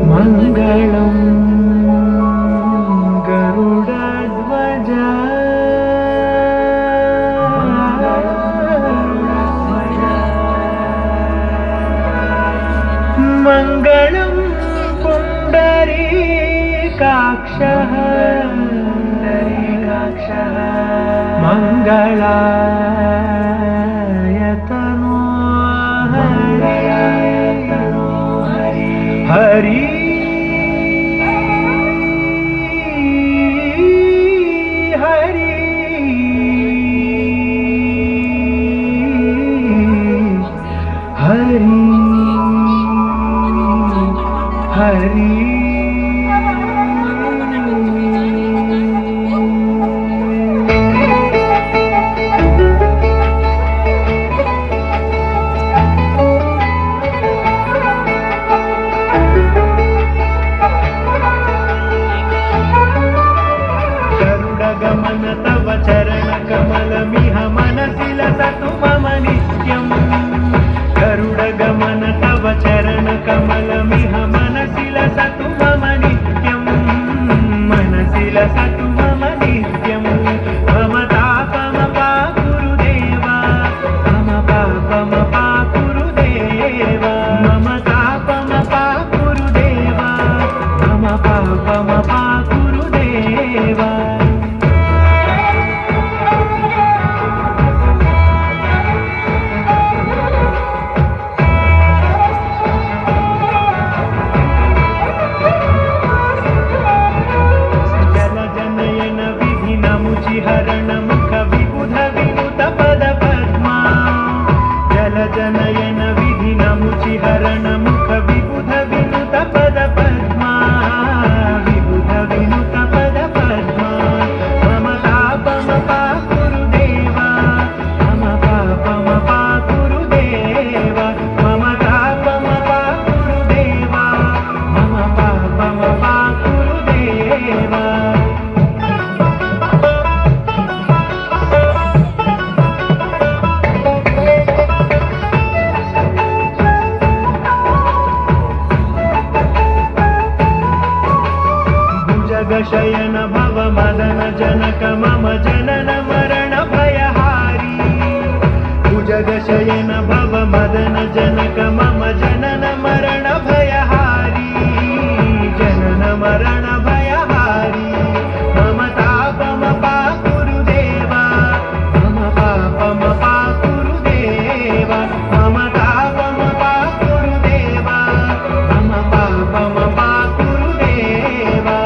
మంగళం గరుడధ్వజ మంగళం పుండరీకాక్షః మంగళాయతనో హరి హరి హరి హరి గమన తవ చరణ కమలమిహ మనసి లసతు మమ నిత్యం గరుడ గమన తవ చరణ కమలమిహ మనసి లసతు మమ నిత్యం మనసి లసతు మమ నిత్యం మమ తాపమ పాకురుదేవా మమ పాపమ పాకురుదేవా మమ తాపమ పాకురుదేవా మమ పాపమ పాకురుదేవా హరణ ముఖ విబుధ వినుత పద పద్మా జల జనయన విధి నముచి హరణ ముఖ విబుధ వినుత పద పద్మా విబుధ వినుత పద పద్మా మమ తాపమ పాకురుదేవా మమ పాపమ పాకురుదేవా మమ తాపమ పాకురుదేవా మమ పాపమ పాకురుదేవా शयन भव मदन जनक मम जनन मरण भयहारी भुजग शयन भव मदन जनक मम जनन मरण भयहारी जनन मरण भयहारी मम तापम पाकुरुदेवा मम पापम पाकुरुदेवा मम तापम पाकुरुदेवा मम पापम पाकुरुदेवा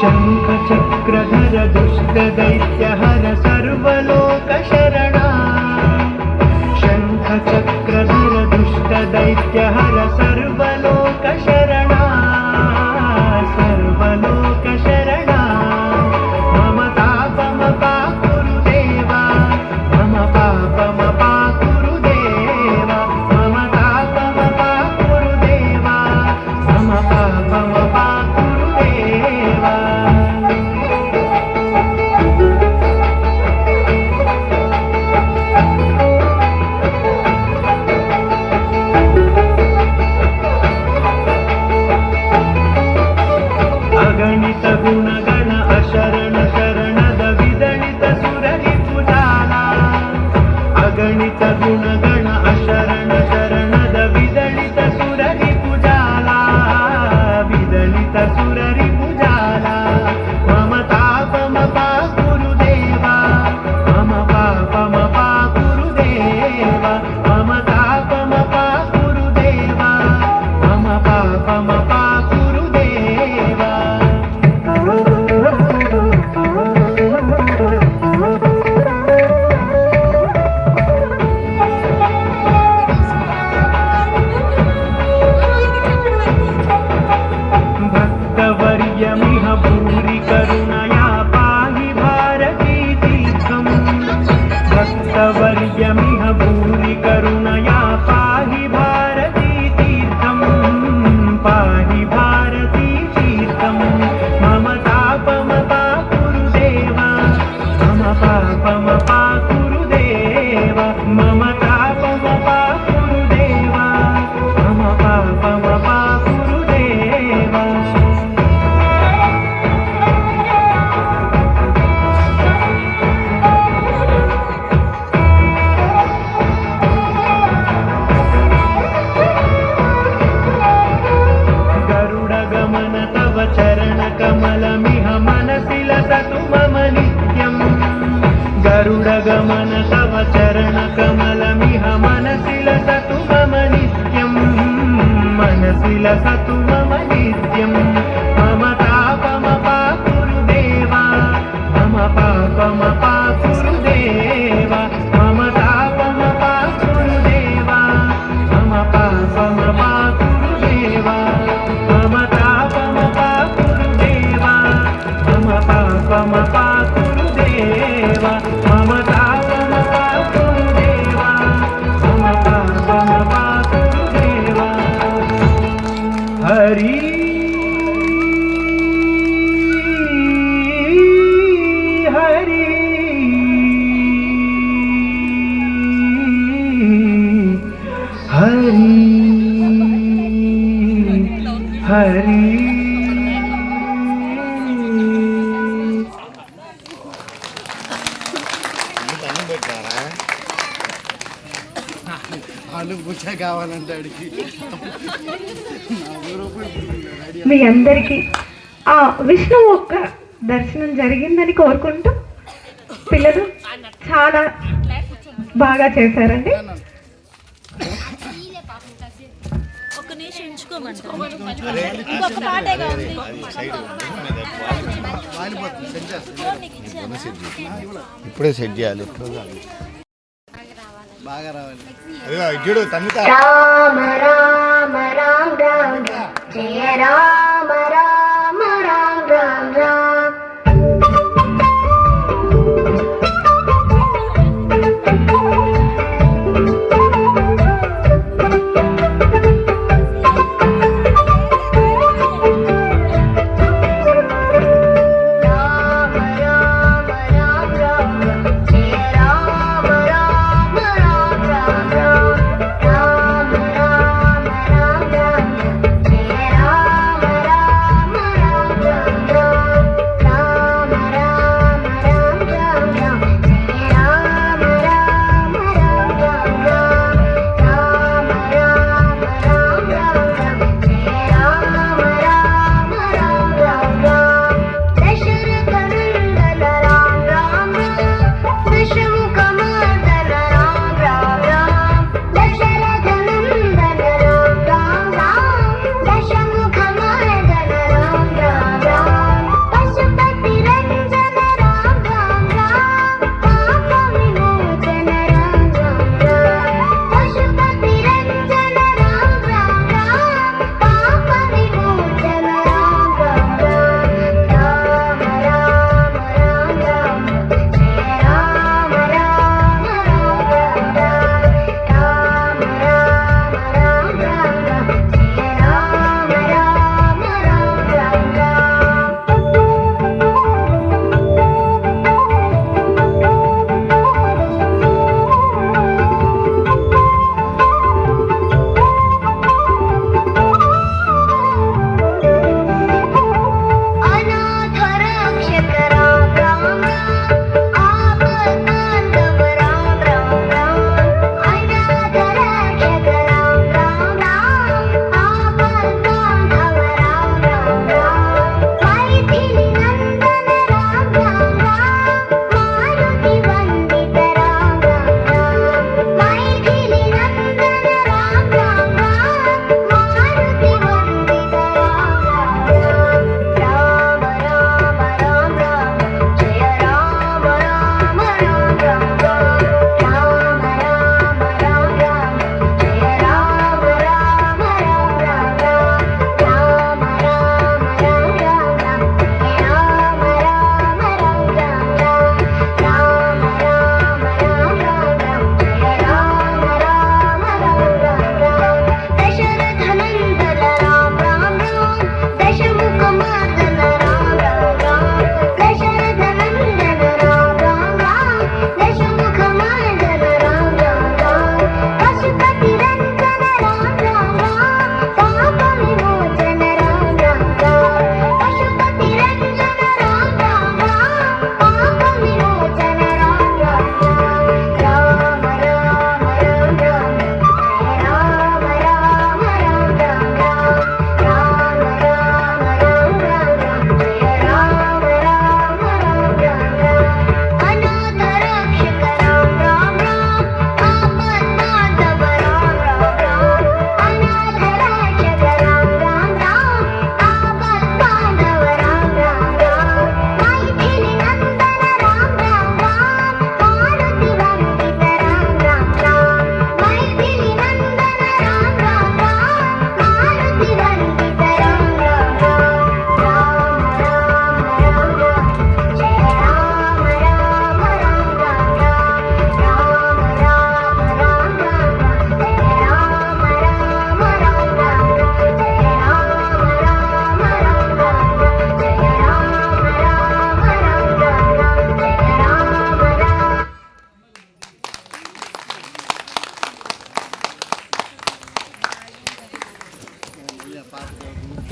शंख चक्रधर दुष्ट दैत्य हर सर्वलोक शरणा शंख चक्रधर दुष्ट दैत्य हर सर्वलोक शरणा सर्वलोक शरणा मम तापम पाकुरुदेवा मम पापम पाकुरुदेवा मम तापम पाकुरुदेवा मम पापम पाकुरुदेवा विलसतु मम नित्यं मम तापमपा गुरुदेवा मम पापमपा गुरुदेवा मम तापमपा गुरुदेवा मम पापमपा गुरुदेवा मम तापमपा गुरुदेवा मम पापमपा गुरुदेवा मम तापमपा गुरुदेवा मम पापमपा गुरुदेवा हरि हरि हरि हरि కావాలంటే అడిగి మీ అందరికీ ఆ విష్ణువు యొక్క దర్శనం జరిగిందని కోరుకుంటూ పిల్లలు చాలా బాగా చేశారండి. ఇప్పుడే సెట్ చేయాలి. బాగా రావాలి. రామ రామ రామ రామ జయ రామ రామ రామ రామ రామ రామ రామ రామ రామ రామ రామ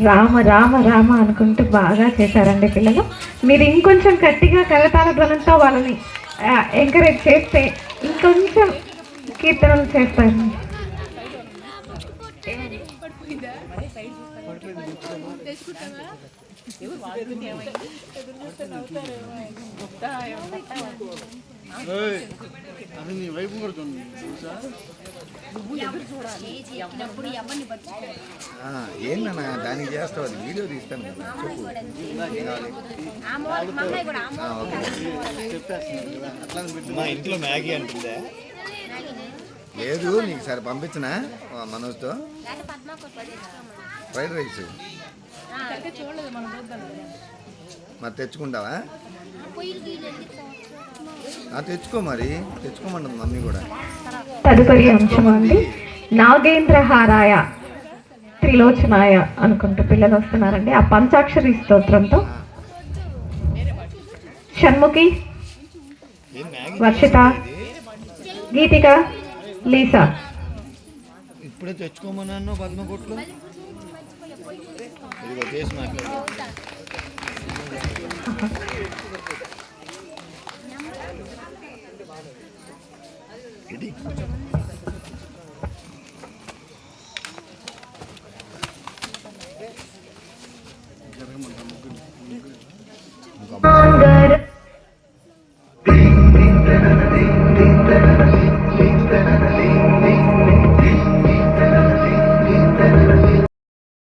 రామ రామ రామ అనుకుంటూ బాగా చేశారండి పిల్లలు. మీరు ఇంకొంచెం గట్టిగా కరతాళ ధ్వనంతో వాళ్ళని ఎంకరేజ్ చేస్తే ఇంకొంచెం కీర్తనలు చేస్తారు. అది నీ వైపు కొడుతుంది. ఏంటన్నా దానికి చేస్తావు, అది వీడియో తీస్తాను కదా, చెప్పు. మా ఇంట్లో మ్యాగీ అంటుందే. లేదు నీకు సరే పంపించనా మనోజ్తో. ఫ్రైడ్ రైస్ మరి తెచ్చుకుంటావా? తెచ్చుకో, మరి తెచ్చుకోమంటుంది మమ్మీ కూడా. తదుపరి అంశం అండి, నాగేంద్రహారాయ త్రిలోచనాయ అనుకుంటూ పిల్లలు వస్తున్నారండి. ఆ పంచాక్షరి స్తోత్రంతో షణ్ముఖి, వర్షిత, గీతిక, లీసా. ఇప్పుడే తెచ్చుకోమన్నాను పద్మకోట్లు. ఇదిగో చేసి మాట్లాడు.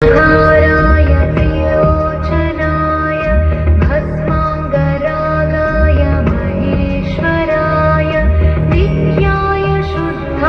हाराय त्रिलोचनाय भस्माङ्गरागाय महेश्वराय नित्याय शुद्धाय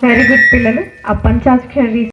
వెరీ గుడ్ పిల్లలు. ఆ పంచాక్షరి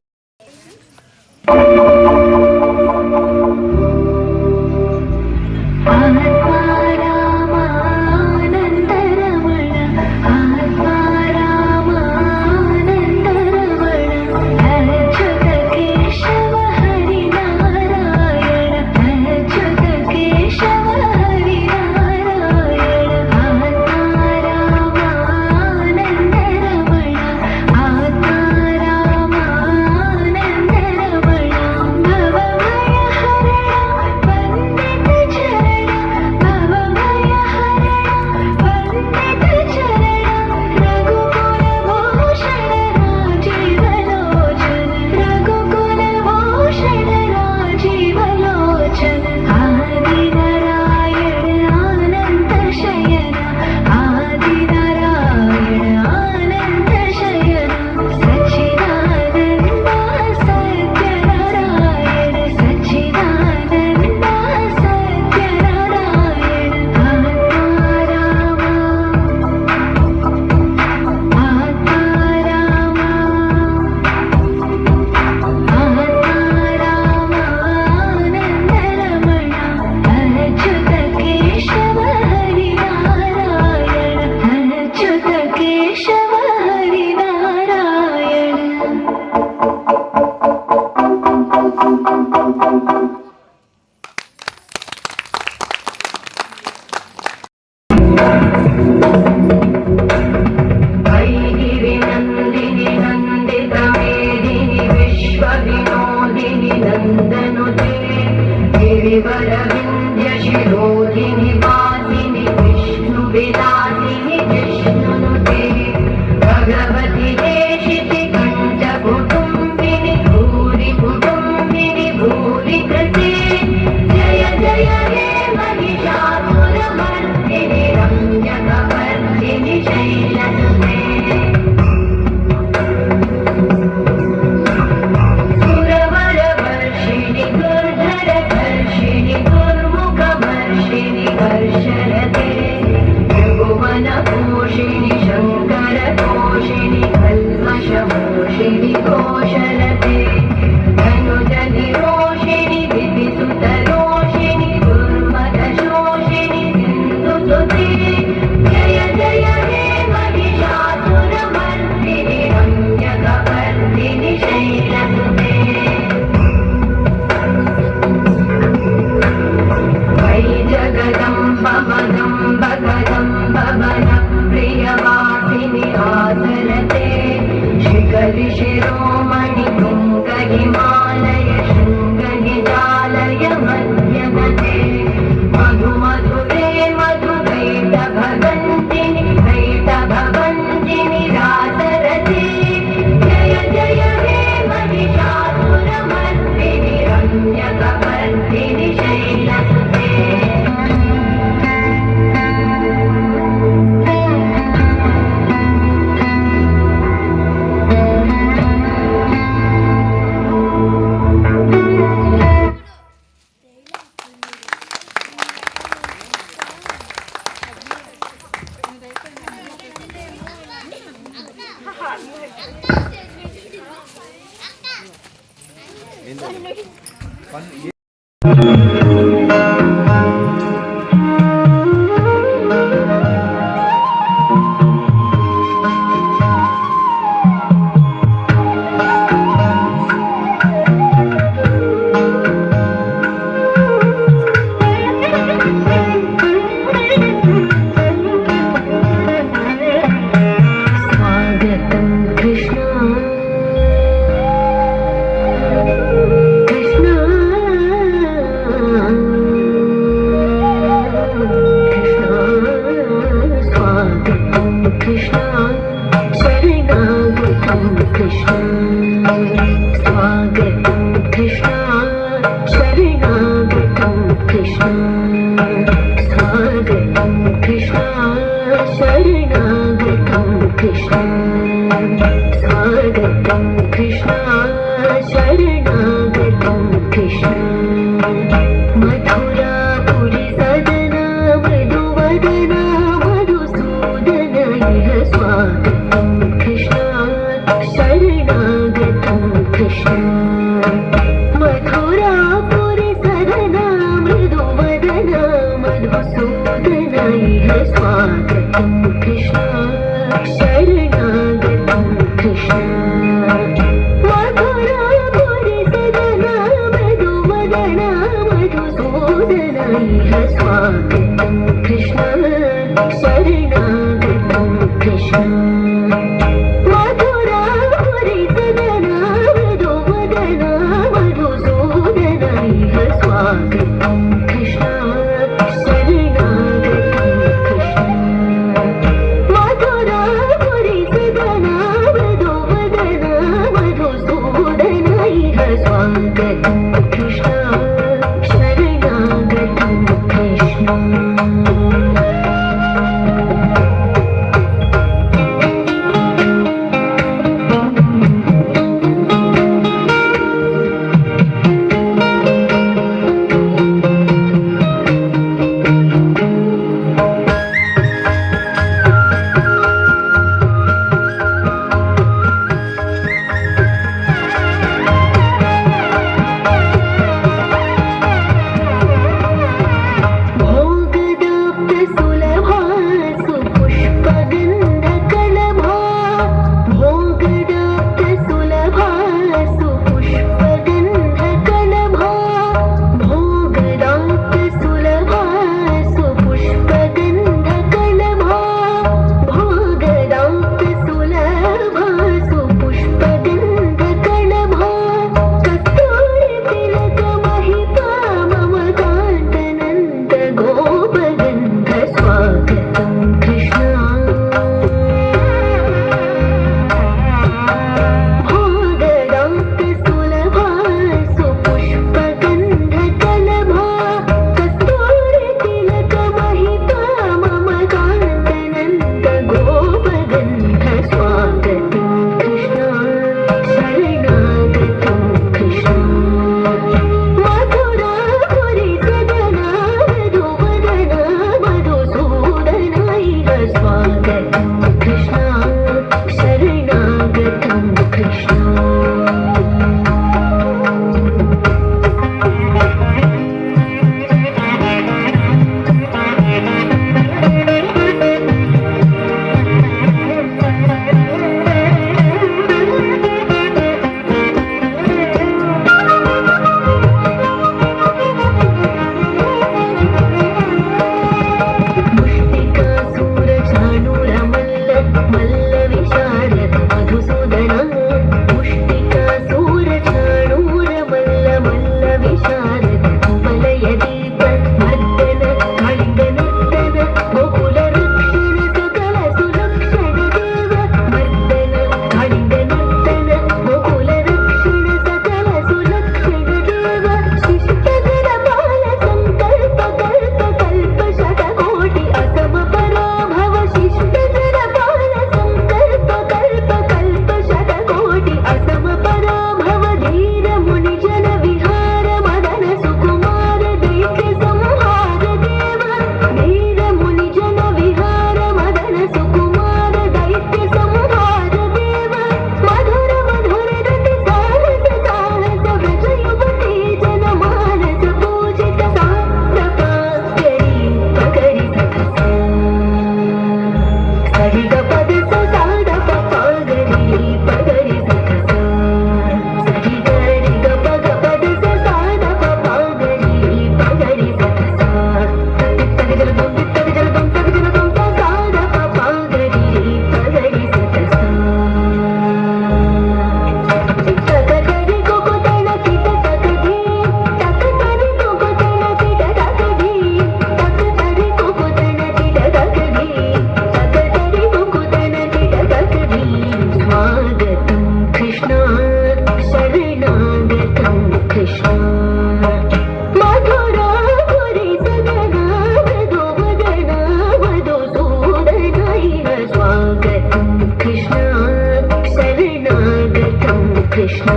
కృష్ణ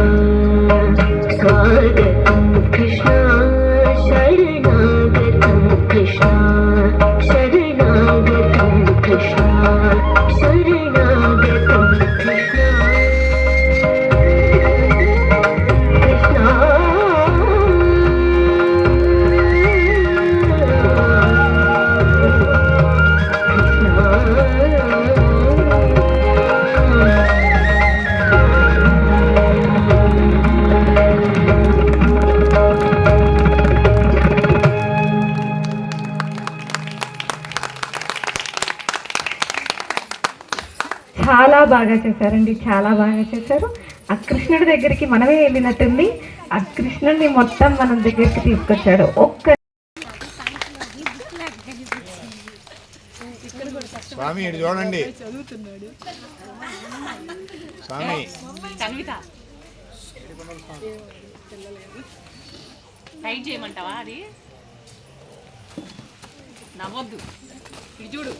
స్వాగతం కృష్ణ శరణాగతం కృష్ణ శరణాగతం కృష్ణ శరణాగతం కృష్ణ చాలా బాగా చేశారండి, చాలా బాగా చేశారు. ఆ కృష్ణుడి దగ్గరికి మనమే వెళ్ళినట్టుంది. ఆ కృష్ణుడిని మొత్తం మనం దగ్గరికి తీసుకొచ్చాడు. స్వామి ఇటు చూడండి స్వామి. టైట్ చేయమంటావా? అది నవ్వద్దు, ఇది చూడు.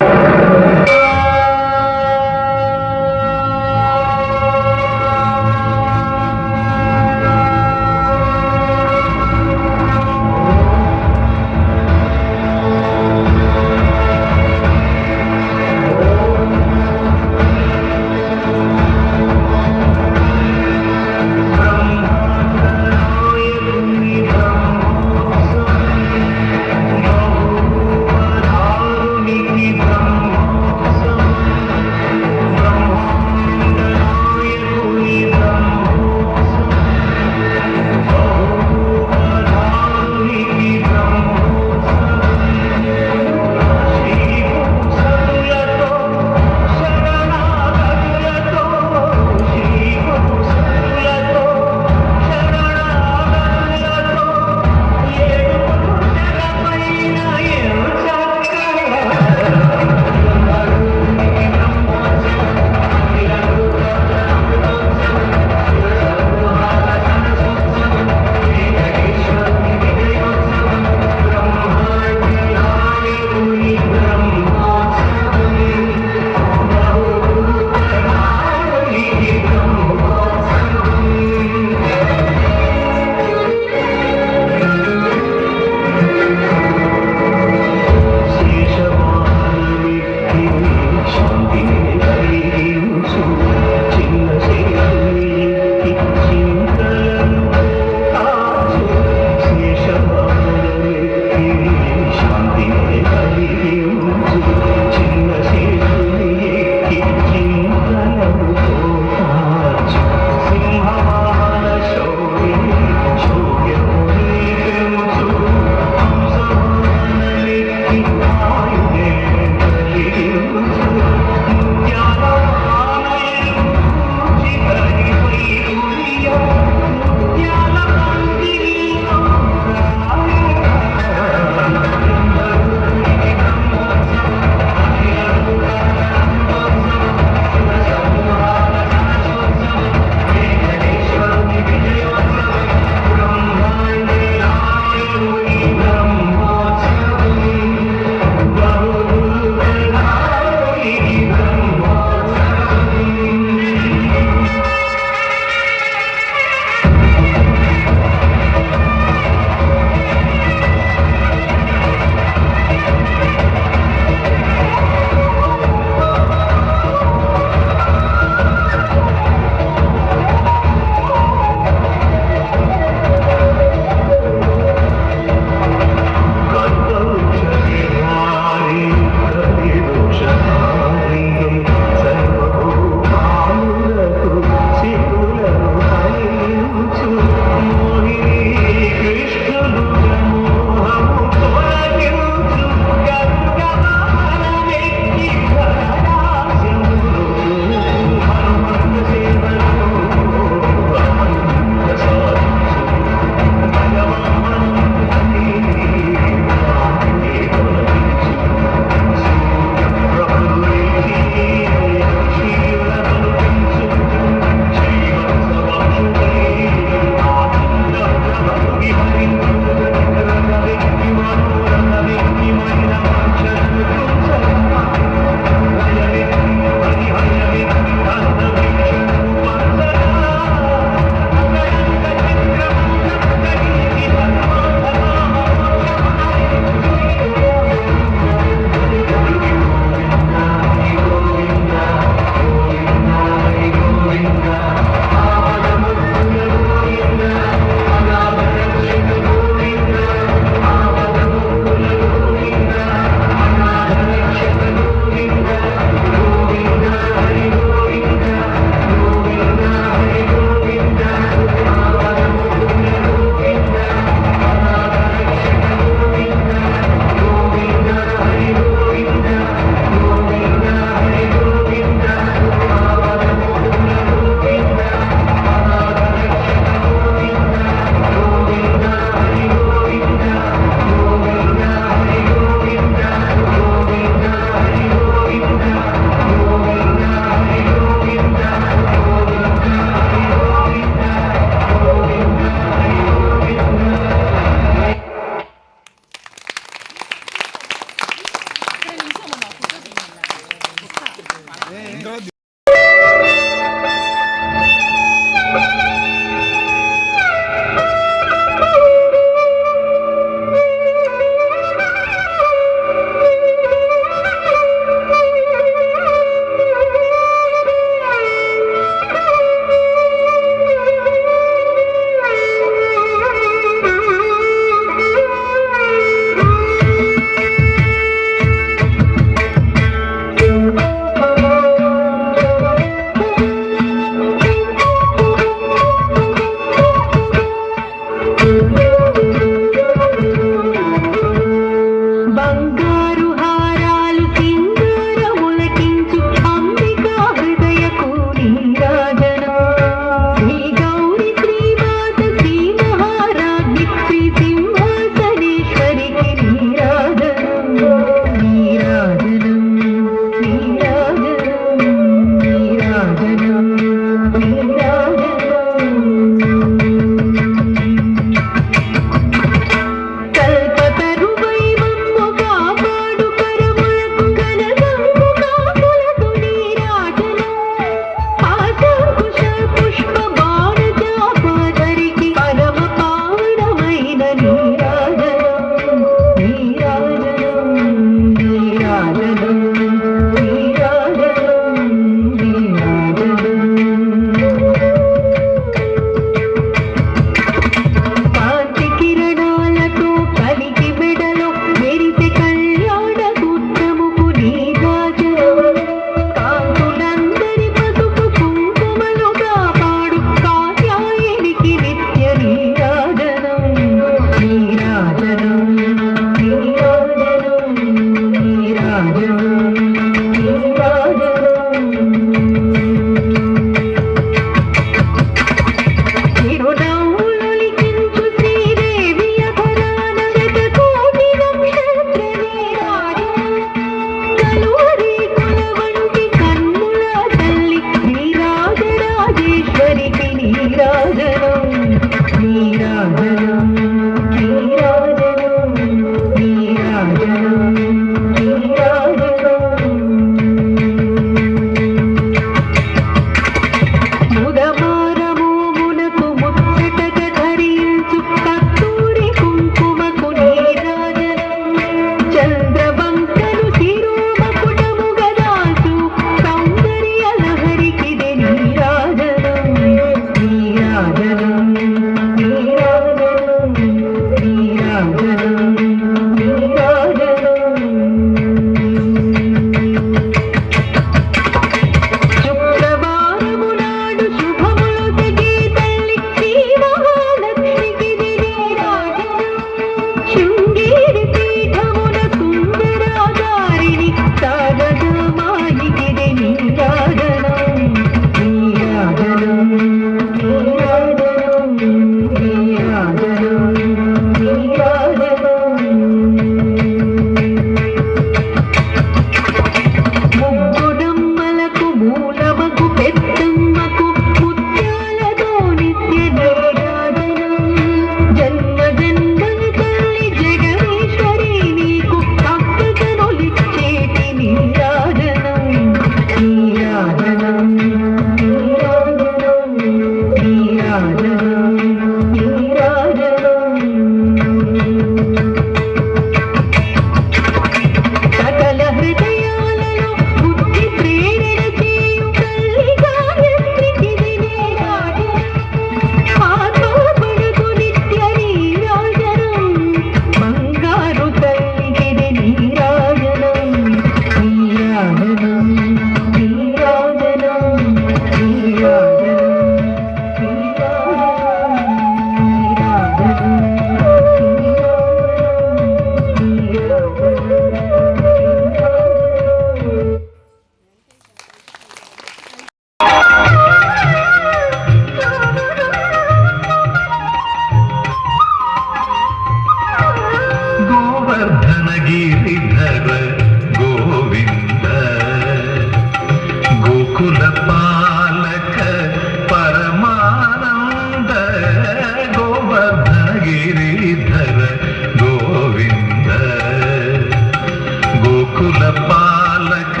పాలక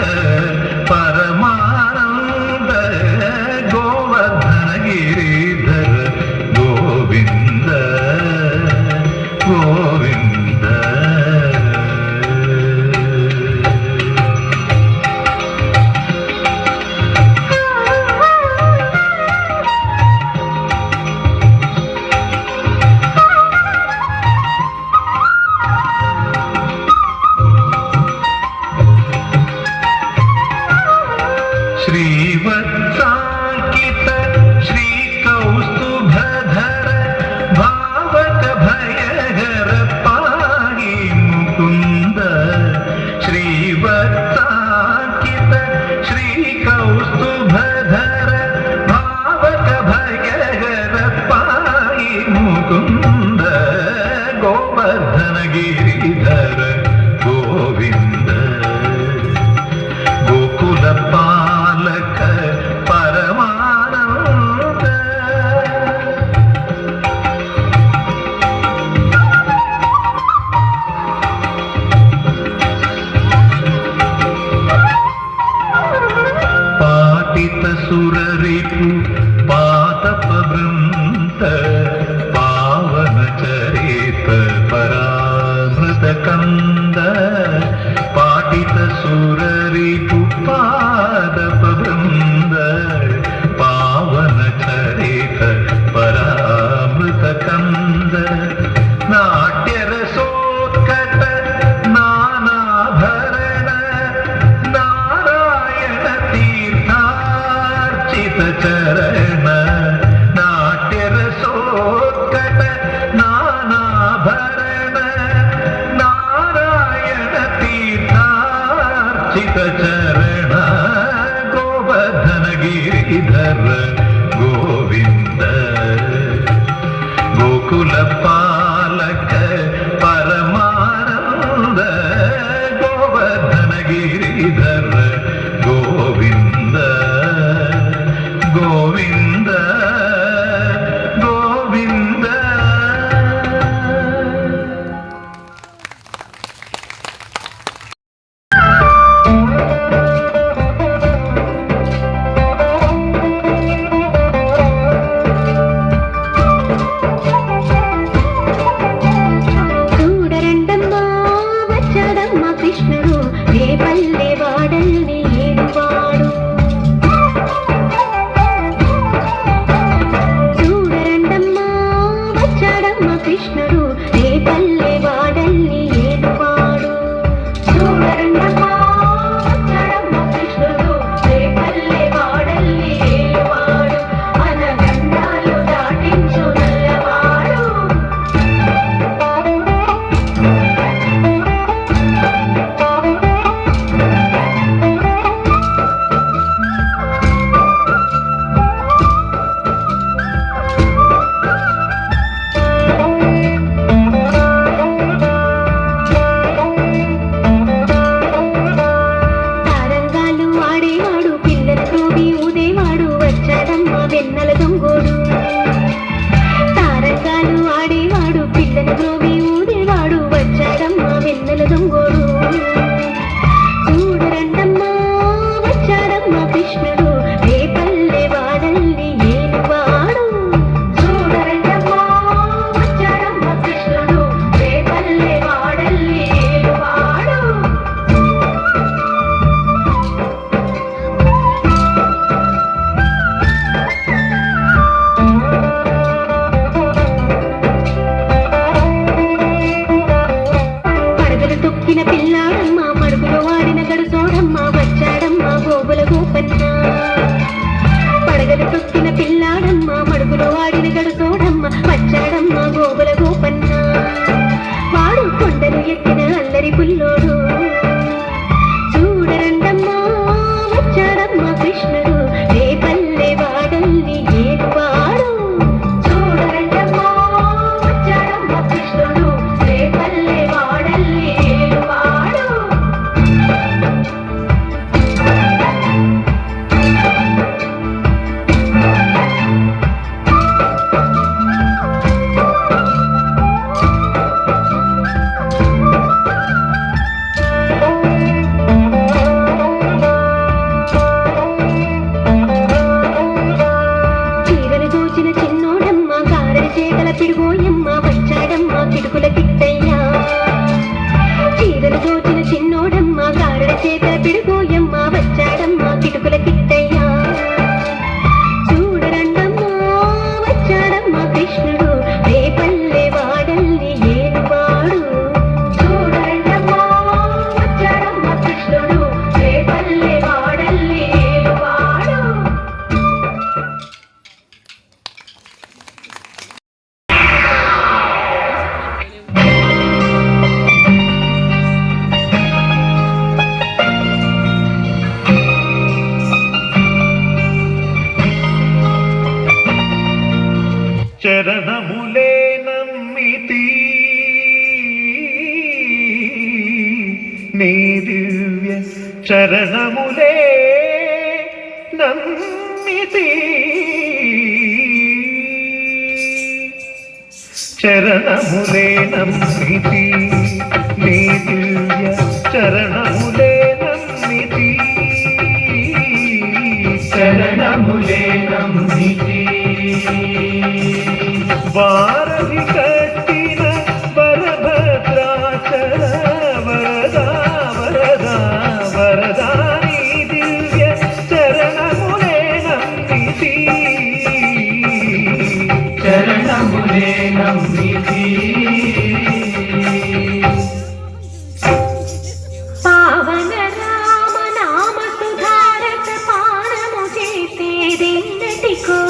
పరమా श्रीवत्साङ्कित श्रीकौस्तुभधर भावक भयहर पाहि मुकुन्द श्रीवत्साङ्कित श्रीकौस्तुभधर भावक भयहर पाहि मुकुन्द गोवर्धन गिरिधर गोविन्द गोकुल पालक परमानंद पाटित सुररिपु पातप वृंत पावन चरित परामृत कंद पाटित सुररिपु पादप वृंद पावन चरित परामृत कंद नाट्य रसोत्कट नानाभरण नारायण तीर्थार्चित चरण नाट्य रसोत्कट नानाभरण नारायण तीर्थार्चित चरण गोवर्धन गिरिधर गोविंद गोकुल पालक परमानंद गोवर्धन गिरिधर गोविंद गोविंद गोविंद చరణములే నమ్మితి చరణములే నమ్మితి నీ దివ్య చరణములే నమ్మితి చరణములే నమ్మితి వారధి కట్టిన వరభద్రాచల వరదా వరదా వరదా నీ దివ్య చరణములే నమ్మితి చరణములే నమ్మితి పావన రామ నామ సుధారత పానము చేసేదెన్నటికో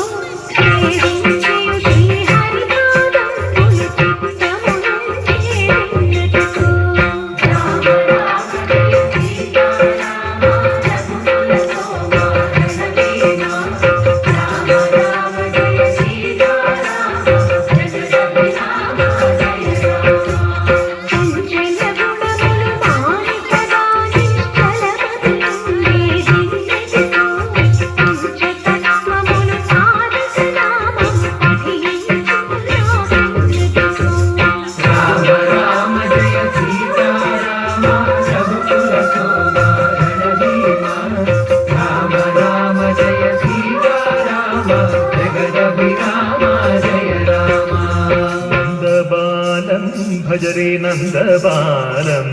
భజరే నందబాలం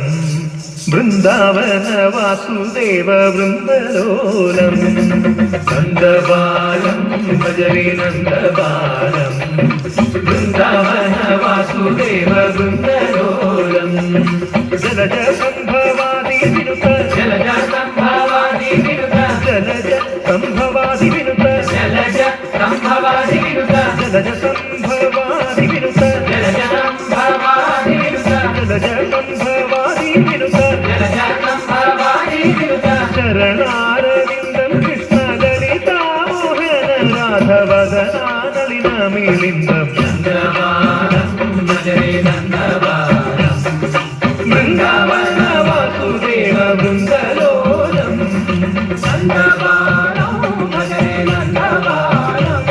బృందావన వాసుదేవ బృందలోలం నందబాలం భజరే నందబాలం బృందావన వాసుదేవ బృందలోలం జలజ సంభవాది వినుత జలజ సంభవాది వినుత జలజ సంభవాది వినుత జలజ సంభవాది వినుత జలజ సంభవాది వినుత జలజ సంభవాది వినుత జలజ సంభవాది వినుత జలజ సంభవాది వినుత చరణారవిందం కృష్ణ లలితా మోహన రాధవదనానలిన మిలిందం నందబాలం భజరే నందబాలం బృందావన వాసుదేవ బృందలోలం నందబాలం భజరే నందబాలం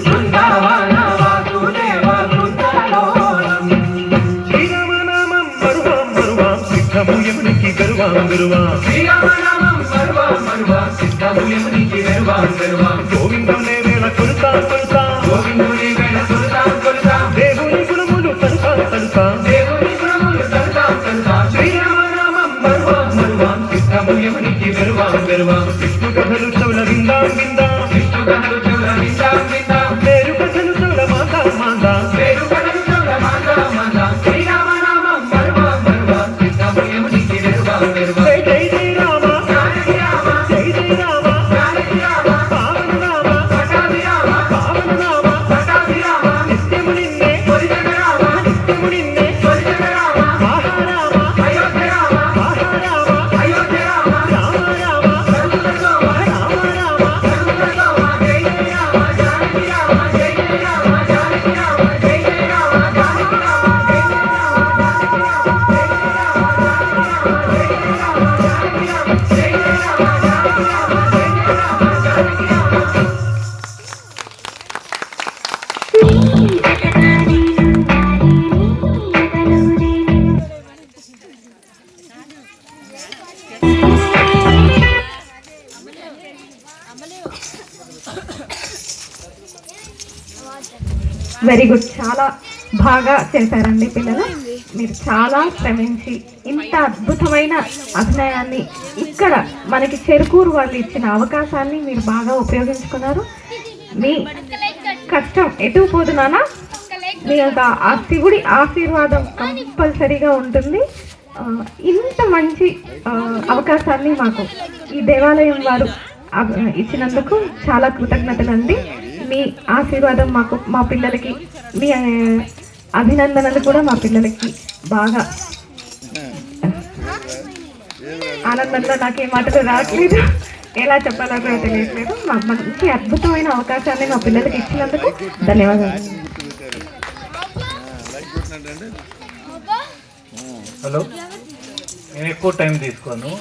బృందావన వాసుదేవ బృందలోలం శ్రీరామనామం మరువాం మరువాం సిద్ధము యమునికి గరువాం గరువాం శ్రీరామనామం మరువాం మరువాం సిద్ధము యమునికి గరువాం గరువాం గోవిందునే వేళ కొలుతాం కొలుతాం గోవిందునే వేళ కొలుతాం కొలుతాం దేవుని గుణములు తలుతాం తలుతాం దేవుని గుణములు తలుతాం తలుతాం శ్రీరామనామం మరువాం మరువాం సిద్ధము యమునికి గరువాం గరువాం విష్ణు కథలు చౌల విందాం విందాం విష్ణు కథలు చౌల విందాం విందాం పేరు కథలు చౌల మాందాం మాందాం పేరు కథలు చౌల మాందాం మాందాం శ్రీరామనామం మరువాం మరువాం సిద్ధము యమునికి గరువాం గరువాం జై జై జై రామ జానకి రామ జై జై రామ జానకి రామ పావన రామ పటాభి రామ పావన రామ పటాభి రామ నిత్యము నిన్నే కొలిచక రామ నిత్యము నిన్నే కొలిచక రామ మహారామ అయోధ్య రామ మహారామ అయోధ్య రామ రామ రామ సర్వద సోమ రామ రామ సర్వద సోమ జై జై రామ జానకి రామ జై జై రామ జానకి రామ జై జై రామ జానకి రామ జై జై రామ జానకి రామ జై జై రామ జానకి రామ జై జై రామ జానకి రామ జై జై రామ జానకి రామ జై జై రామ జానకి రామ వెరీ గుడ్, చాలా బాగా చేశారండి పిల్లలు. మీరు చాలా శ్రమించి ఇంత అద్భుతమైన అభినయాన్ని ఇక్కడ మనకి చెరుకూరు వాళ్ళు ఇచ్చిన అవకాశాన్ని మీరు బాగా ఉపయోగించుకున్నారు. మీ కష్టం ఎటు పోదునానా, మీ యొక్క ఆ శివుడి ఆశీర్వాదం కంపల్సరీగా ఉంటుంది. ఇంత మంచి అవకాశాన్ని మాకు ఈ దేవాలయం వారు ఇచ్చినందుకు చాలా కృతజ్ఞతలండి. మీ ఆశీర్వాదం మాకు, మా పిల్లలకి, మీ అభినందనలు కూడా మా పిల్లలకి బాగా ఆనందంలో నాకేం మాటలు రావట్లేదు, ఎలా చెప్పాలో కూడా తెలియట్లేదు. మా మంచి అద్భుతమైన అవకాశాన్ని మా పిల్లలకి ఇచ్చినందుకు ధన్యవాదాలు. హలో, నేను ఎక్కువ టైం తీసుకోను.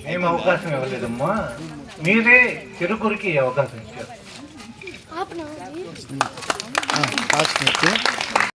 మేము అవకాశం ఇవ్వలేదమ్మా, మీరే చెరుకూరికి ఈ అవకాశం ఇచ్చారు. ఫాస్ట్